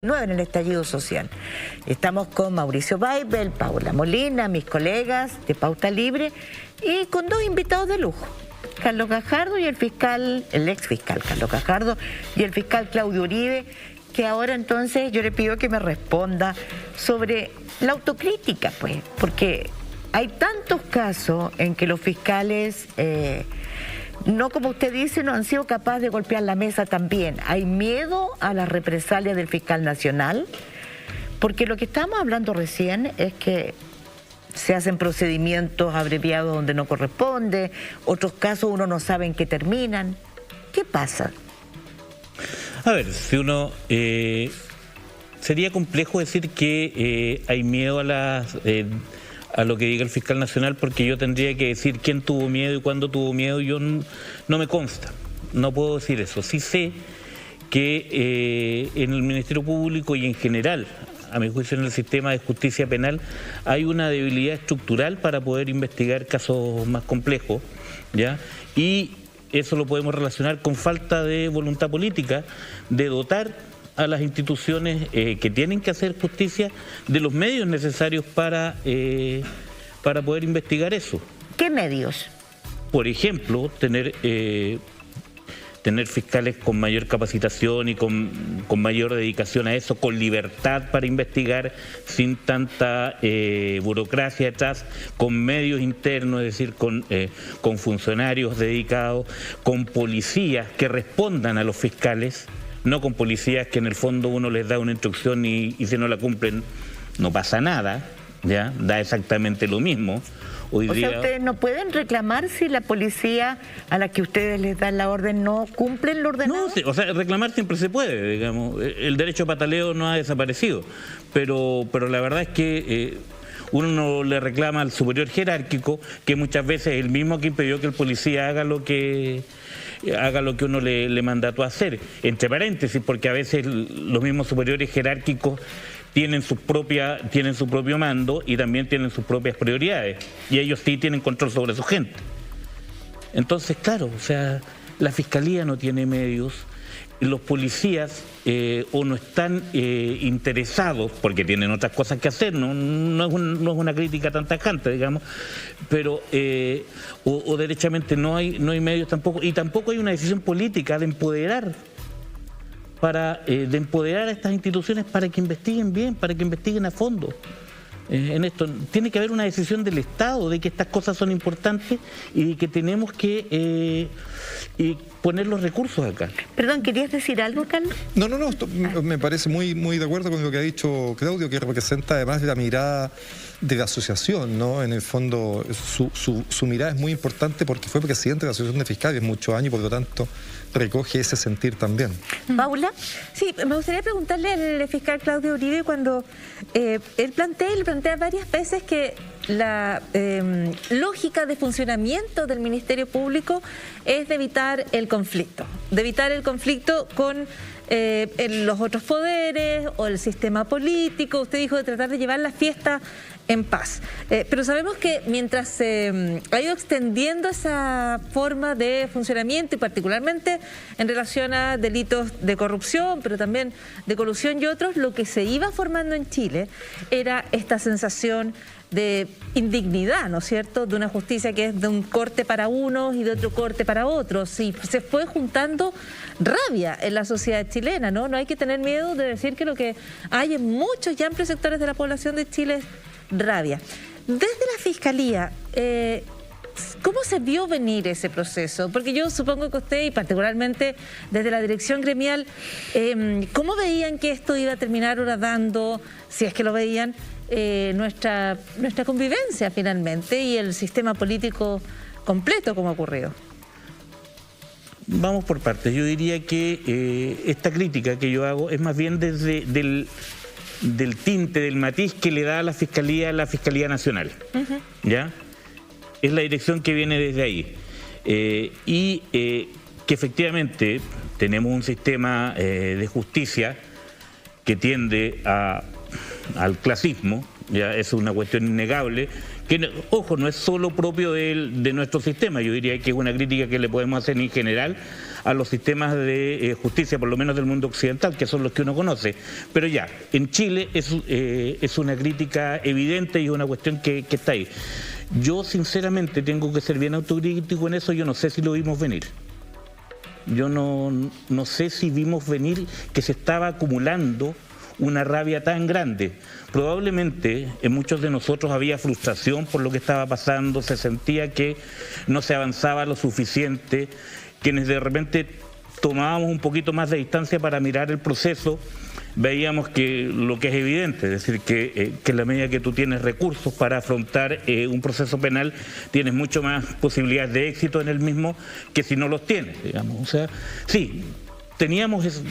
En el estallido social. Estamos con Mauricio Weibel, Paula Molina, mis colegas de Pauta Libre y con dos invitados de lujo, Carlos Gajardo y el ex fiscal Carlos Gajardo y el fiscal Claudio Uribe, que ahora entonces yo le pido que me responda sobre la autocrítica, pues, porque hay tantos casos en que los fiscales no, como usted dice, no han sido capaces de golpear la mesa también. Hay miedo a las represalias del fiscal nacional, porque lo que estamos hablando recién es que se hacen procedimientos abreviados donde no corresponde, otros casos uno no sabe en qué terminan. ¿Qué pasa? A ver, si uno... sería complejo decir que hay miedo a lo que diga el fiscal nacional, porque yo tendría que decir quién tuvo miedo y cuándo tuvo miedo. Yo no me consta, no puedo decir eso. Sí sé que en el Ministerio Público y en general, a mi juicio en el sistema de justicia penal, hay una debilidad estructural para poder investigar casos más complejos, ¿ya? Y eso lo podemos relacionar con falta de voluntad política de dotar a las instituciones que tienen que hacer justicia de los medios necesarios para poder investigar eso. ¿Qué medios? Por ejemplo, tener fiscales con mayor capacitación y con mayor dedicación a eso, con libertad para investigar, sin tanta burocracia detrás, con medios internos, es decir, con funcionarios dedicados, con policías que respondan a los fiscales, no con policías que en el fondo uno les da una instrucción y si no la cumplen no pasa nada, ¿ya? Da exactamente lo mismo. Hoy día, ustedes no pueden reclamar si la policía a la que ustedes les dan la orden no cumplen lo ordenado. No, sí, o sea, reclamar siempre se puede, digamos. El derecho a pataleo no ha desaparecido, pero la verdad es que uno no le reclama al superior jerárquico, que muchas veces es el mismo que impidió que el policía haga lo que uno le mandató a hacer, entre paréntesis, porque a veces los mismos superiores jerárquicos tienen su propio mando y también tienen sus propias prioridades, y ellos sí tienen control sobre su gente. Entonces, claro, o sea, la fiscalía no tiene medios, los policías o no están interesados, porque tienen otras cosas que hacer, no es una crítica tan tajante, digamos, pero o derechamente no hay medios tampoco, y tampoco hay una decisión política de empoderar a estas instituciones para que investiguen bien, para que investiguen a fondo. En esto tiene que haber una decisión del Estado de que estas cosas son importantes y de que tenemos que poner los recursos acá. Perdón, ¿querías decir algo, Carlos? No, esto me parece muy de acuerdo con lo que ha dicho Claudio, que representa además la mirada de la asociación, ¿no? En el fondo, su mirada es muy importante porque fue presidente de la Asociación de Fiscales muchos años y por lo tanto recoge ese sentir también. ¿Paula? Sí, me gustaría preguntarle al fiscal Claudio Uribe cuando él plantea varias veces que la lógica de funcionamiento del Ministerio Público es de evitar el conflicto con los otros poderes o el sistema político. Usted dijo de tratar de llevar la fiesta en paz. Pero sabemos que mientras se ha ido extendiendo esa forma de funcionamiento, y particularmente en relación a delitos de corrupción, pero también de colusión y otros, lo que se iba formando en Chile era esta sensación de indignidad, ¿no es cierto?, de una justicia que es de un corte para unos y de otro corte para otros. Y se fue juntando rabia en la sociedad chilena, ¿no? No hay que tener miedo de decir que lo que hay en muchos y amplios sectores de la población de Chile es rabia. Desde la Fiscalía, ¿cómo se vio venir ese proceso? Porque yo supongo que usted, y particularmente desde la dirección gremial, ¿cómo veían que esto iba a terminar horadando, si es que lo veían, nuestra convivencia finalmente y el sistema político completo como ha ocurrido? Vamos por partes. Yo diría que esta crítica que yo hago es más bien desde del tinte, del matiz que le da a la Fiscalía Nacional. ¿Ya? Es la dirección que viene desde ahí. Que efectivamente tenemos un sistema de justicia que tiende al clasismo, ya es una cuestión innegable, que, ojo, no es solo propio de nuestro sistema. Yo diría que es una crítica que le podemos hacer en general a los sistemas de justicia, por lo menos del mundo occidental, que son los que uno conoce. Pero ya, en Chile es una crítica evidente y es una cuestión que está ahí. Yo sinceramente tengo que ser bien autocrítico en eso, yo no sé si lo vimos venir. Yo no sé si vimos venir que se estaba acumulando una rabia tan grande. Probablemente en muchos de nosotros había frustración por lo que estaba pasando, se sentía que no se avanzaba lo suficiente, quienes de repente tomábamos un poquito más de distancia para mirar el proceso, veíamos que lo que es evidente, es decir, que en la medida que tú tienes recursos para afrontar un proceso penal, tienes mucho más posibilidades de éxito en el mismo que si no los tienes, digamos. O sea, sí, teníamos eso.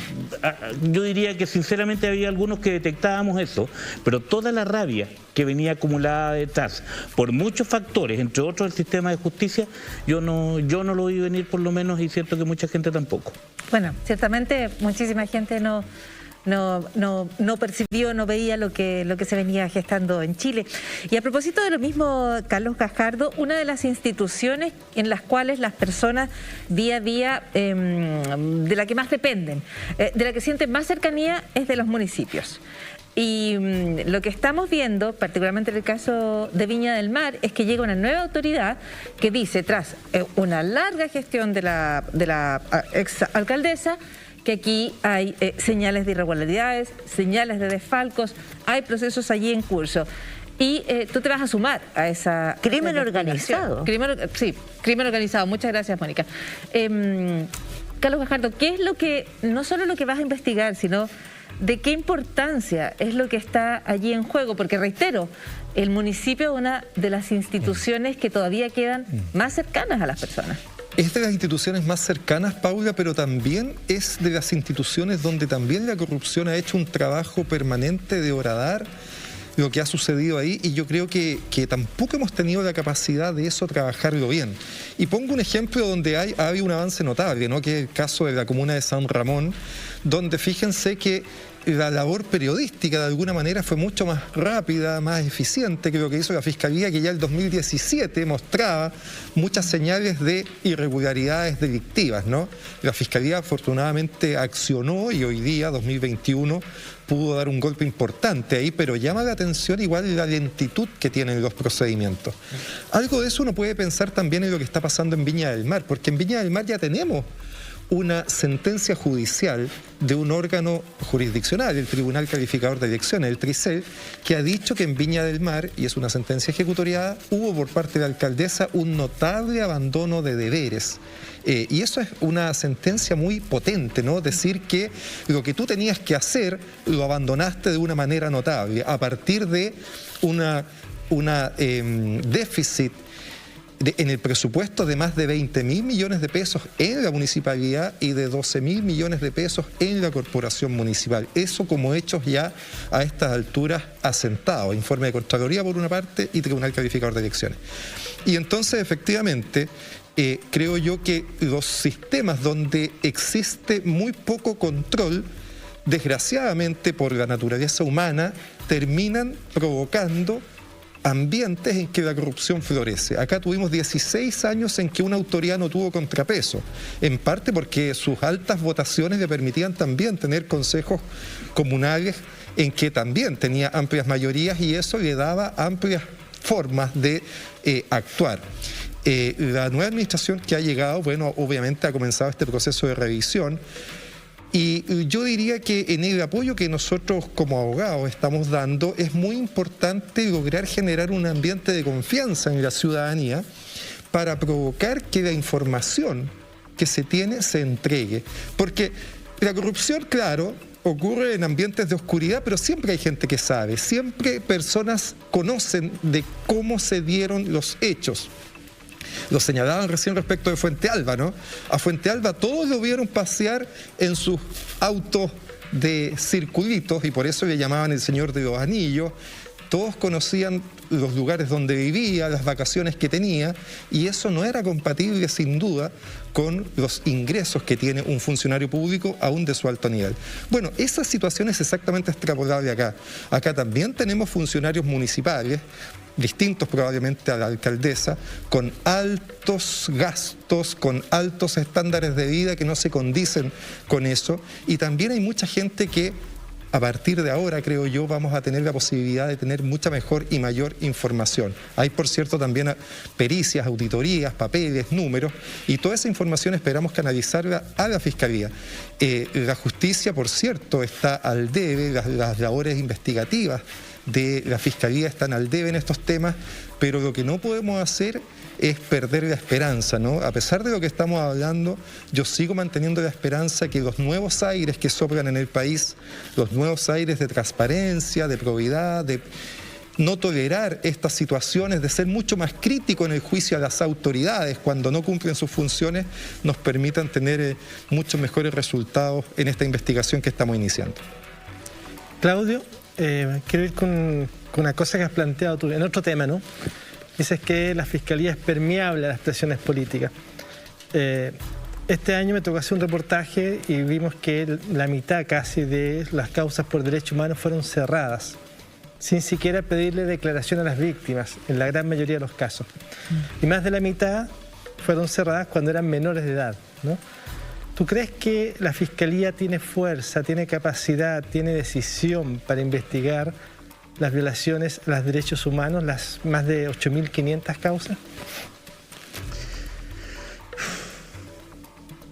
Yo diría que sinceramente había algunos que detectábamos eso, pero toda la rabia que venía acumulada detrás por muchos factores, entre otros el sistema de justicia, yo no lo vi venir por lo menos, y siento que mucha gente tampoco. Bueno, ciertamente muchísima gente no percibió, no veía lo que se venía gestando en Chile. Y a propósito de lo mismo, Carlos Gajardo, una de las instituciones en las cuales las personas día a día, de la que más dependen, de la que sienten más cercanía, es de los municipios. Y lo que estamos viendo, particularmente en el caso de Viña del Mar, es que llega una nueva autoridad que dice, tras una larga gestión de la exalcaldesa, que aquí hay señales de irregularidades, señales de desfalcos, hay procesos allí en curso. Y tú te vas a sumar a esa... Crimen organizado. Sí, crimen organizado. Muchas gracias, Mónica. Carlos Gajardo, ¿qué es lo que, no solo lo que vas a investigar, sino de qué importancia es lo que está allí en juego? Porque reitero, el municipio es una de las instituciones que todavía quedan más cercanas a las personas. Es de las instituciones más cercanas, Paula, pero también es de las instituciones donde también la corrupción ha hecho un trabajo permanente de horadar lo que ha sucedido ahí, y yo creo que tampoco hemos tenido la capacidad de eso, trabajarlo bien. Y pongo un ejemplo donde ha habido un avance notable, ¿no? Que es el caso de la comuna de San Ramón, donde fíjense que la labor periodística de alguna manera fue mucho más rápida, más eficiente que lo que hizo la Fiscalía, que ya el 2017 mostraba muchas señales de irregularidades delictivas, ¿no? La Fiscalía afortunadamente accionó y hoy día, 2021, pudo dar un golpe importante ahí, pero llama la atención igual la lentitud que tienen los procedimientos. Algo de eso uno puede pensar también en lo que está pasando en Viña del Mar, porque en Viña del Mar ya tenemos una sentencia judicial de un órgano jurisdiccional, el Tribunal Calificador de Elecciones, el TRICEL, que ha dicho que en Viña del Mar, y es una sentencia ejecutoriada, hubo por parte de la alcaldesa un notable abandono de deberes. Y eso es una sentencia muy potente, ¿no? Decir que lo que tú tenías que hacer lo abandonaste de una manera notable, a partir de una déficit en el presupuesto de más de 20.000 millones de pesos en la municipalidad y de 12.000 millones de pesos en la corporación municipal. Eso como hechos ya a estas alturas asentados. Informe de Contraloría por una parte y Tribunal Calificador de Elecciones. Y entonces efectivamente creo yo que los sistemas donde existe muy poco control, desgraciadamente por la naturaleza humana, terminan provocando ambientes en que la corrupción florece. Acá tuvimos 16 años en que una autoridad no tuvo contrapeso, en parte porque sus altas votaciones le permitían también tener consejos comunales en que también tenía amplias mayorías, y eso le daba amplias formas de actuar. La nueva administración que ha llegado, bueno, obviamente ha comenzado este proceso de revisión. Y yo diría que en el apoyo que nosotros como abogados estamos dando, es muy importante lograr generar un ambiente de confianza en la ciudadanía para provocar que la información que se tiene se entregue. Porque la corrupción, claro, ocurre en ambientes de oscuridad, pero siempre hay gente que sabe, siempre personas conocen de cómo se dieron los hechos. Lo señalaban recién respecto de Fuente Alba, ¿no? A Fuente Alba todos lo vieron pasear en sus autos de circulitos, y por eso le llamaban el Señor de los Anillos. Todos conocían los lugares donde vivía, las vacaciones que tenía, y eso no era compatible sin duda con los ingresos que tiene un funcionario público aún de su alto nivel. Bueno, esa situación es exactamente extrapolable acá. Acá también tenemos funcionarios municipales distintos probablemente a la alcaldesa, con altos gastos, con altos estándares de vida que no se condicen con eso. Y también hay mucha gente que a partir de ahora, creo yo, vamos a tener la posibilidad de tener mucha mejor y mayor información. Hay, por cierto, también pericias, auditorías, papeles, números, y toda esa información esperamos canalizarla a la Fiscalía. La justicia, por cierto, está al debe, las labores investigativas de la Fiscalía están al debe en estos temas, pero lo que no podemos hacer es perder la esperanza, ¿no? A pesar de lo que estamos hablando, yo sigo manteniendo la esperanza que los nuevos aires que soplan en el país, los nuevos aires de transparencia, de probidad, de no tolerar estas situaciones, de ser mucho más crítico en el juicio a las autoridades cuando no cumplen sus funciones, nos permitan tener muchos mejores resultados en esta investigación que estamos iniciando. Claudio, quiero ir con una cosa que has planteado tú, en otro tema, ¿no? Dices que la Fiscalía es permeable a las presiones políticas. Este año me tocó hacer un reportaje y vimos que la mitad casi de las causas por derechos humanos fueron cerradas, sin siquiera pedirle declaración a las víctimas, en la gran mayoría de los casos. Y más de la mitad fueron cerradas cuando eran menores de edad, ¿no? ¿Tú crees que la Fiscalía tiene fuerza, tiene capacidad, tiene decisión para investigar las violaciones a los derechos humanos, las más de 8.500 causas?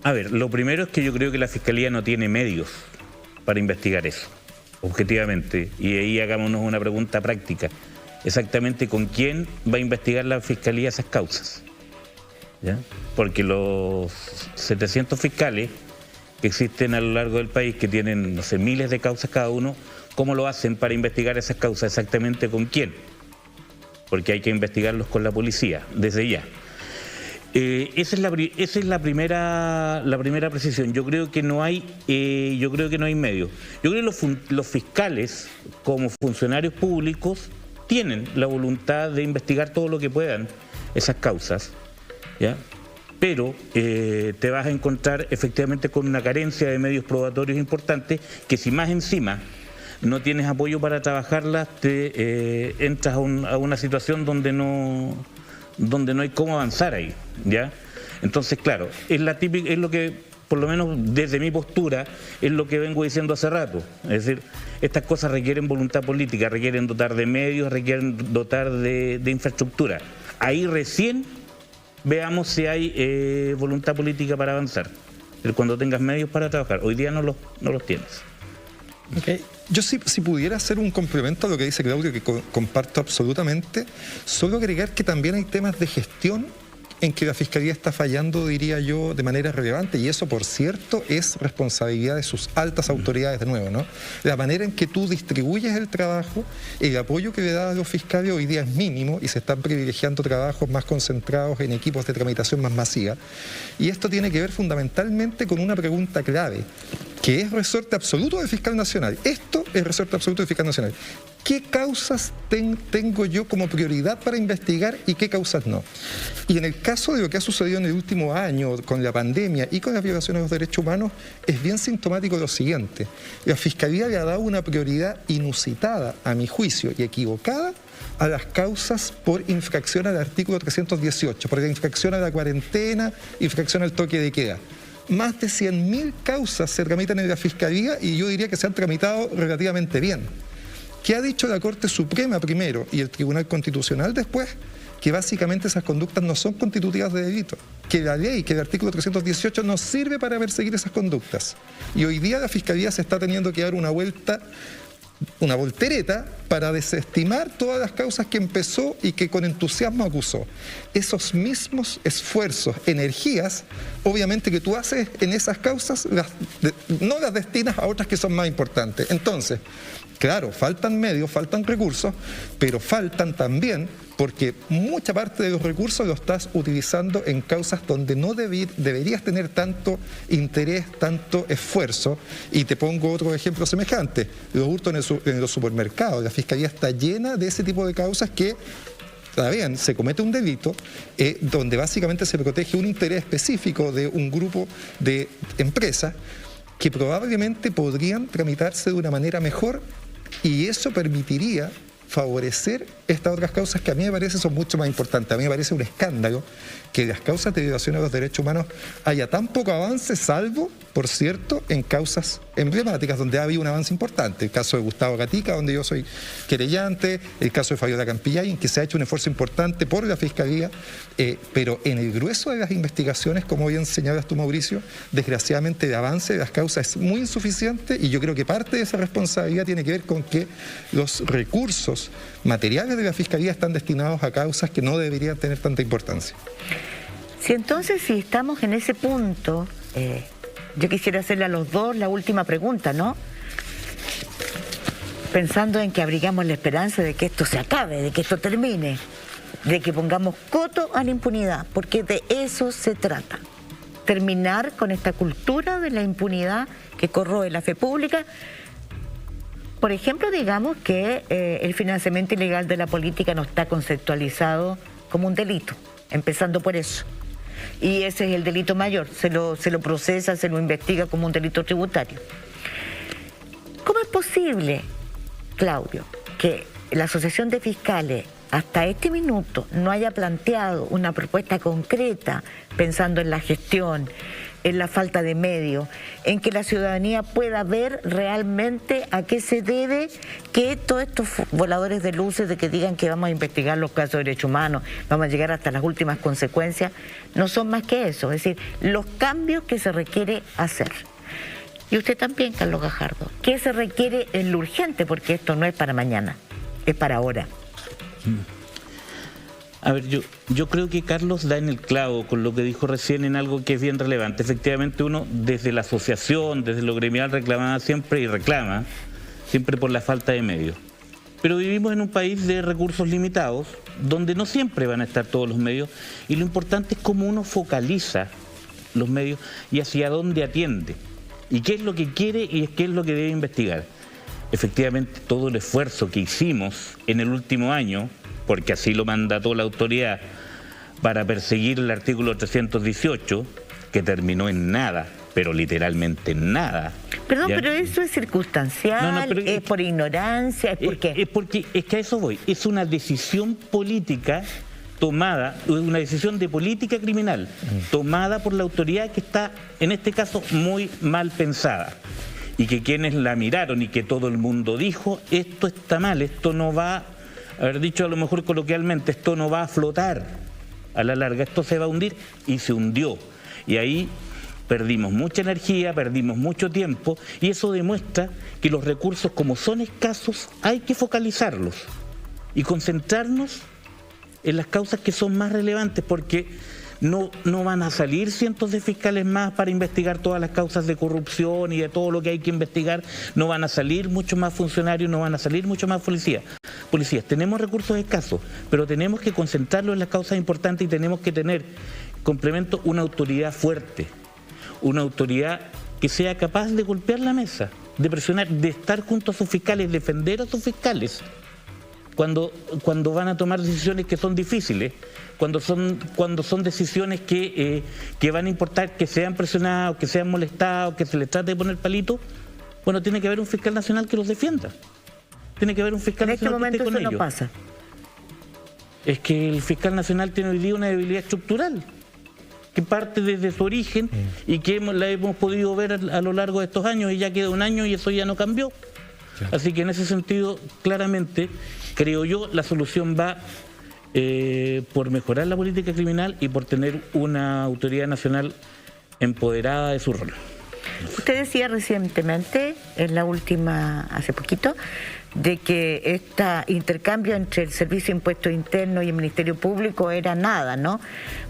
A ver, lo primero es que yo creo que la Fiscalía no tiene medios para investigar eso, objetivamente. Y ahí hagámonos una pregunta práctica. Exactamente con quién va a investigar la Fiscalía esas causas, ¿ya? Porque los 700 fiscales que existen a lo largo del país, que tienen, no sé, miles de causas cada uno, ¿cómo lo hacen para investigar esas causas? Exactamente con quién. Porque hay que investigarlos con la policía, desde ya. Esa es la primera precisión. Yo creo que no hay medios. Yo creo que los fiscales, como funcionarios públicos, tienen la voluntad de investigar todo lo que puedan esas causas, ¿ya? Pero te vas a encontrar efectivamente con una carencia de medios probatorios importantes, que si más encima no tienes apoyo para trabajarlas, te entras a una situación donde no hay cómo avanzar ahí, ¿ya? Entonces, claro, es lo que, por lo menos desde mi postura, es lo que vengo diciendo hace rato. Es decir, estas cosas requieren voluntad política, requieren dotar de medios, requieren dotar de infraestructura. Ahí recién veamos si hay voluntad política para avanzar. Cuando tengas medios para trabajar. Hoy día no los tienes. Okay. Yo si pudiera hacer un complemento a lo que dice Claudio, que comparto absolutamente, solo agregar que también hay temas de gestión en que la Fiscalía está fallando, diría yo, de manera relevante, y eso, por cierto, es responsabilidad de sus altas autoridades, de nuevo, ¿no? La manera en que tú distribuyes el trabajo, el apoyo que le das a los fiscales hoy día es mínimo y se están privilegiando trabajos más concentrados en equipos de tramitación más masiva, y esto tiene que ver fundamentalmente con una pregunta clave, que es resorte absoluto del fiscal nacional. Esto es resorte absoluto del fiscal nacional. ¿Qué causas tengo yo como prioridad para investigar y qué causas no? Y en el caso de lo que ha sucedido en el último año con la pandemia y con las violaciones de los derechos humanos, es bien sintomático lo siguiente. La Fiscalía le ha dado una prioridad inusitada, a mi juicio, y equivocada, a las causas por infracción al artículo 318, por la infracción a la cuarentena, infracción al toque de queda. Más de 100.000 causas se tramitan en la Fiscalía y yo diría que se han tramitado relativamente bien. ¿Qué ha dicho la Corte Suprema primero y el Tribunal Constitucional después? Que básicamente esas conductas no son constitutivas de delito, que la ley, que el artículo 318 no sirve para perseguir esas conductas. Y hoy día la Fiscalía se está teniendo que dar una voltereta para desestimar todas las causas que empezó y que con entusiasmo acusó. Esos mismos esfuerzos, energías, obviamente que tú haces en esas causas, no las destinas a otras que son más importantes. Entonces, claro, faltan medios, faltan recursos, pero faltan también porque mucha parte de los recursos los estás utilizando en causas donde no deberías tener tanto interés, tanto esfuerzo. Y te pongo otro ejemplo semejante, los hurtos en los supermercados. La Fiscalía está llena de ese tipo de causas que, está bien, se comete un delito donde básicamente se protege un interés específico de un grupo de empresas que probablemente podrían tramitarse de una manera mejor, y eso permitiría favorecer estas otras causas que a mí me parece son mucho más importantes. A mí me parece un escándalo que en las causas de violación a los derechos humanos haya tan poco avance, salvo, por cierto, en causas emblemáticas donde ha habido un avance importante. El caso de Gustavo Gatica, donde yo soy querellante, el caso de Fabiola Campillay, en que se ha hecho un esfuerzo importante por la Fiscalía, pero en el grueso de las investigaciones, como bien señalas tú, Mauricio, desgraciadamente el avance de las causas es muy insuficiente, y yo creo que parte de esa responsabilidad tiene que ver con que los recursos materiales de la Fiscalía están destinados a causas que no deberían tener tanta importancia. Si entonces, si estamos en ese punto, yo quisiera hacerle a los dos la última pregunta, ¿no? Pensando en que abrigamos la esperanza de que esto se acabe, de que esto termine, de que pongamos coto a la impunidad, porque de eso se trata. Terminar con esta cultura de la impunidad que corroe la fe pública. Por ejemplo, digamos que el financiamiento ilegal de la política no está conceptualizado como un delito, empezando por eso. Y ese es el delito mayor, se lo procesa, se lo investiga como un delito tributario. ¿Cómo es posible, Claudio, que la Asociación de Fiscales hasta este minuto no haya planteado una propuesta concreta pensando en la gestión, en la falta de medios, en que la ciudadanía pueda ver realmente a qué se debe que todos estos voladores de luces de que digan que vamos a investigar los casos de derechos humanos, vamos a llegar hasta las últimas consecuencias, no son más que eso, es decir, los cambios que se requiere hacer? Y usted también, Carlos Gajardo, ¿qué se requiere en lo urgente? Porque esto no es para mañana, es para ahora. A ver, yo creo que Carlos da en el clavo con lo que dijo recién en algo que es bien relevante. Efectivamente, uno desde la asociación, desde lo gremial reclamaba siempre y reclama siempre por la falta de medios. Pero vivimos en un país de recursos limitados, donde no siempre van a estar todos los medios, y lo importante es cómo uno focaliza los medios y hacia dónde atiende, y qué es lo que quiere y qué es lo que debe investigar. Efectivamente, todo el esfuerzo que hicimos en el último año, porque así lo mandató la autoridad, para perseguir el artículo 318, que terminó en nada, pero literalmente en nada. Perdón, pero eso es circunstancial, pero es por ignorancia, ¿es por qué? Es que a eso voy, es una decisión política tomada, una decisión de política criminal, tomada por la autoridad que está, en este caso, muy mal pensada. Y que quienes la miraron y que todo el mundo dijo, esto está mal, esto no va, haber dicho a lo mejor coloquialmente, esto no va a flotar a la larga, esto se va a hundir, y se hundió. Y ahí perdimos mucha energía, perdimos mucho tiempo, y eso demuestra que los recursos, como son escasos, hay que focalizarlos y concentrarnos en las causas que son más relevantes, porque no van a salir cientos de fiscales más para investigar todas las causas de corrupción y de todo lo que hay que investigar, no van a salir muchos más funcionarios, no van a salir muchos más policías. Tenemos recursos escasos, pero tenemos que concentrarlos en las causas importantes, y tenemos que tener, complemento, una autoridad fuerte, una autoridad que sea capaz de golpear la mesa, de presionar, de estar junto a sus fiscales, defender a sus fiscales cuando van a tomar decisiones que son difíciles, cuando son decisiones que van a importar que sean presionados, que sean molestados, que se les trate de poner palito. Bueno, tiene que haber un fiscal nacional que los defienda. Tiene que haber un fiscal nacional que esté con ellos. En este momento eso no pasa. Es que el fiscal nacional tiene hoy día una debilidad estructural que parte desde su origen y que la hemos podido ver a lo largo de estos años, y ya queda un año y eso ya no cambió. Así que en ese sentido, claramente, creo yo, la solución va por mejorar la política criminal y por tener una autoridad nacional empoderada de su rol. Usted decía recientemente, en la última, hace poquito, de que este intercambio entre el Servicio de Impuestos Internos y el Ministerio Público era nada, ¿no?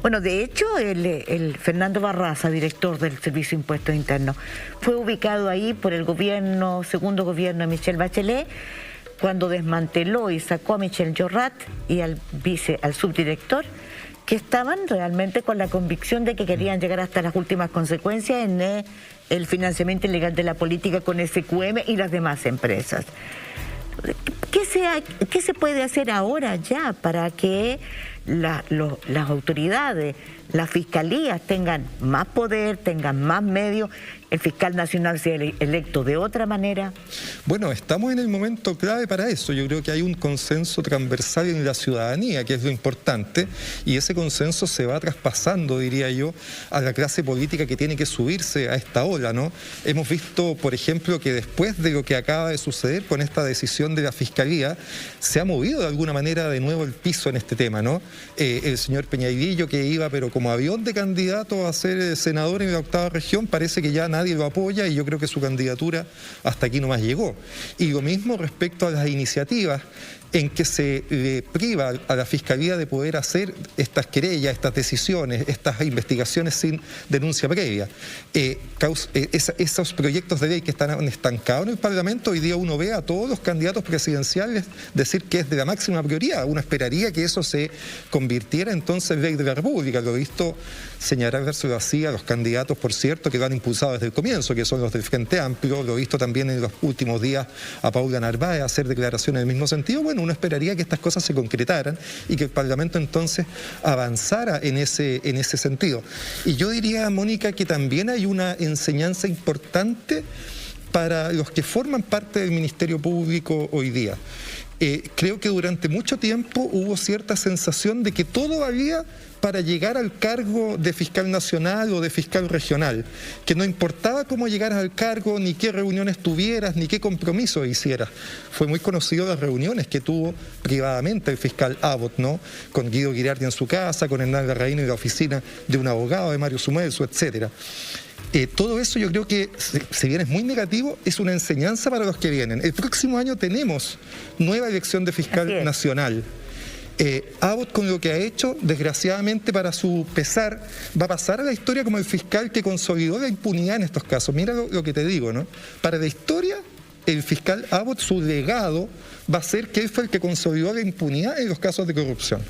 Bueno, de hecho, el Fernando Barraza, director del Servicio de Impuestos Internos, fue ubicado ahí por el segundo gobierno de Michelle Bachelet, cuando desmanteló y sacó a Michel Llorrat y al subdirector, que estaban realmente con la convicción de que querían llegar hasta las últimas consecuencias en el financiamiento ilegal de la política con SQM y las demás empresas. ¿Qué se puede hacer ahora ya para que las autoridades, las fiscalías tengan más poder, tengan más medios, el fiscal nacional sea electo de otra manera? Bueno, estamos en el momento clave para eso. Yo creo que hay un consenso transversal en la ciudadanía, que es lo importante, y ese consenso se va traspasando, diría yo, a la clase política que tiene que subirse a esta ola, ¿no? Hemos visto, por ejemplo, que después de lo que acaba de suceder con esta decisión de la Fiscalía, se ha movido de alguna manera de nuevo el piso en este tema, ¿no? El señor Peñailillo, que iba pero como avión de candidato a ser senador en la 8ª región, parece que ya nadie lo apoya y yo creo que su candidatura hasta aquí nomás llegó. Y lo mismo respecto a las iniciativas en que se le priva a la Fiscalía de poder hacer estas querellas, estas decisiones, estas investigaciones sin denuncia previa. Esos proyectos de ley que están estancados en el Parlamento, hoy día uno ve a todos los candidatos presidenciales decir que es de la máxima prioridad. Uno esperaría que eso se convirtiera entonces en ley de la República. Lo he visto señalárselo así a los candidatos, por cierto, que lo han impulsado desde el comienzo, que son los del Frente Amplio. Lo he visto también en los últimos días a Paula Narváez hacer declaraciones en el mismo sentido. Bueno, uno esperaría que estas cosas se concretaran y que el Parlamento entonces avanzara en ese sentido. Y yo diría, Mónica, que también hay una enseñanza importante para los que forman parte del Ministerio Público hoy día. Creo que durante mucho tiempo hubo cierta sensación de que todo valía para llegar al cargo de fiscal nacional o de fiscal regional, que no importaba cómo llegaras al cargo, ni qué reuniones tuvieras, ni qué compromisos hicieras. Fue muy conocido las reuniones que tuvo privadamente el fiscal Abbott, ¿no? Con Guido Ghirardi en su casa, con Hernán Larraín en la oficina de un abogado, de Mario Sumelso, etcétera. Todo eso yo creo que, si bien es muy negativo, es una enseñanza para los que vienen. El próximo año tenemos nueva elección de fiscal nacional. Abbott, con lo que ha hecho, desgraciadamente para su pesar, va a pasar a la historia como el fiscal que consolidó la impunidad en estos casos. Mira lo que te digo, ¿no? Para la historia, el fiscal Abbott, su legado va a ser que él fue el que consolidó la impunidad en los casos de corrupción.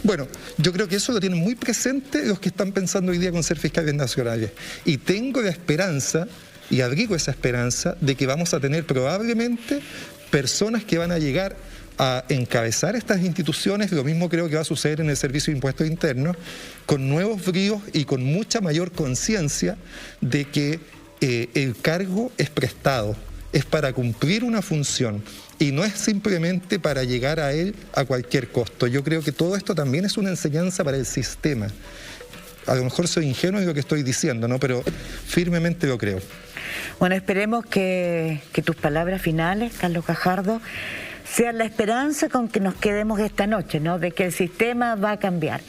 Bueno, yo creo que eso lo tienen muy presente los que están pensando hoy día con ser fiscales nacionales. Y tengo la esperanza, y abrigo esa esperanza, de que vamos a tener probablemente personas que van a llegar a encabezar estas instituciones. Lo mismo creo que va a suceder en el Servicio de Impuestos Internos, con nuevos bríos y con mucha mayor conciencia de que el cargo es prestado, es para cumplir una función y no es simplemente para llegar a él a cualquier costo. Yo creo que todo esto también es una enseñanza para el sistema. A lo mejor soy ingenuo en lo que estoy diciendo, ¿no? Pero firmemente lo creo. Bueno, esperemos que tus palabras finales, Carlos Gajardo, sean la esperanza con que nos quedemos esta noche, ¿no? De que el sistema va a cambiar.